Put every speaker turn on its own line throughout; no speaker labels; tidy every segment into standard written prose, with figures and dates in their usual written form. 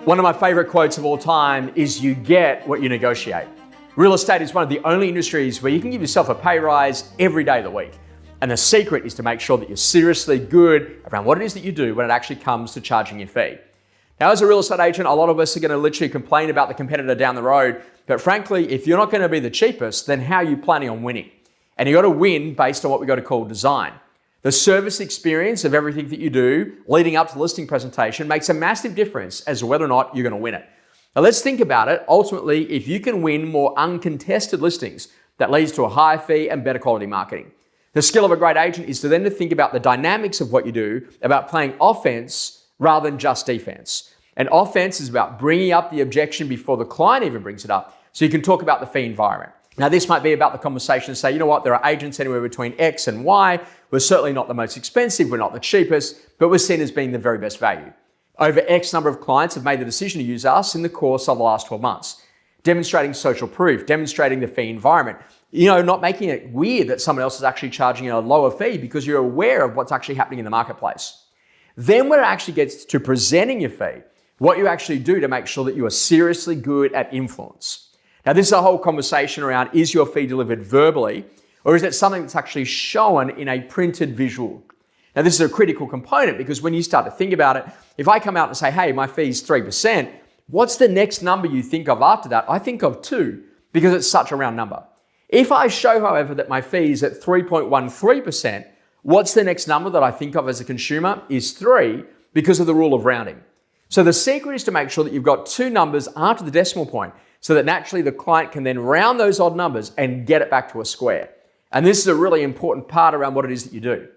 One of my favorite quotes of all time is, "You get what you negotiate." Real estate is one of the only industries where you can give yourself a pay rise every day of the week. And the secret is to make sure that you're seriously good around what it is that you do when it actually comes to charging your fee. Now, as a real estate agent, a lot of us are going to literally complain about the competitor down the road. But frankly, if you're not going to be the cheapest, then how are you planning on winning? And you got to win based on what we got to call design. The service experience of everything that you do leading up to the listing presentation makes a massive difference as to whether or not you're going to win it. Now let's think about it. Ultimately, if you can win more uncontested listings, that leads to a higher fee and better quality marketing. The skill of a great agent is to then think about the dynamics of what you do, about playing offense rather than just defense. And offense is about bringing up the objection before the client even brings it up, so you can talk about the fee environment. Now, this might be about the conversation to say, you know what, there are agents anywhere between X and Y. We're certainly not the most expensive, we're not the cheapest, but we're seen as being the very best value. Over X number of clients have made the decision to use us in the course of the last 12 months. Demonstrating social proof, demonstrating the fee environment, not making it weird that someone else is actually charging a lower fee because you're aware of what's actually happening in the marketplace. Then when it actually gets to presenting your fee, what you actually do to make sure that you are seriously good at influence. Now, this is a whole conversation around, is your fee delivered verbally, or is it something that's actually shown in a printed visual? Now, this is a critical component because when you start to think about it, if I come out and say, hey, my fee is 3%, what's the next number you think of after that? I think of 2 because it's such a round number. If I show, however, that my fee is at 3.13%, what's the next number that I think of as a consumer is 3 because of the rule of rounding. So the secret is to make sure that you've got 2 numbers after the decimal point so that naturally the client can then round those odd numbers and get it back to a square. And this is a really important part around what it is that you do.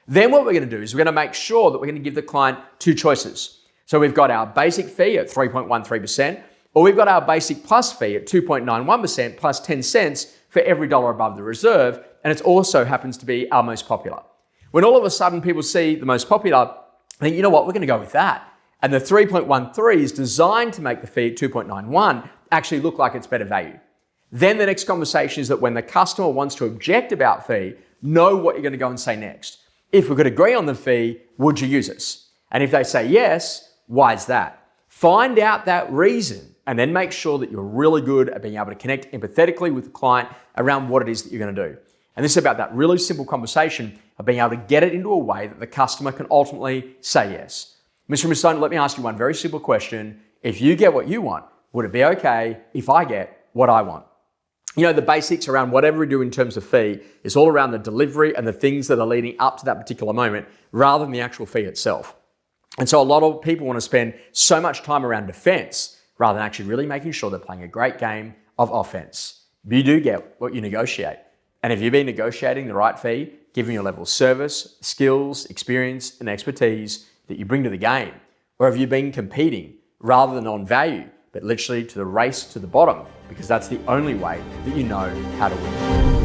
Then what we're going to do is we're going to make sure that we're going to give the client 2 choices. So we've got our basic fee at 3.13%, or we've got our basic plus fee at 2.91% plus 10 cents for every dollar above the reserve, and it also happens to be our most popular. When all of a sudden people see the most popular, they think, you know what, we're going to go with that. And the 3.13 is designed to make the fee at 2.91 actually look like it's better value. Then the next conversation is that when the customer wants to object about fee, know what you're going to go and say next. If we could agree on the fee, would you use us? And if they say yes, why is that? Find out that reason and then make sure that you're really good at being able to connect empathetically with the client around what it is that you're going to do. And this is about that really simple conversation of being able to get it into a way that the customer can ultimately say yes. Mr. and Ms. Stone, let me ask you one very simple question. If you get what you want, would it be okay if I get what I want? The basics around whatever we do in terms of fee is all around the delivery and the things that are leading up to that particular moment rather than the actual fee itself. And so a lot of people want to spend so much time around defense rather than actually really making sure they're playing a great game of offense. You do get what you negotiate. And if you've been negotiating the right fee, given your level of service, skills, experience, and expertise that you bring to the game, or have you been competing rather than on value, but literally to the race to the bottom, because that's the only way that you know how to win.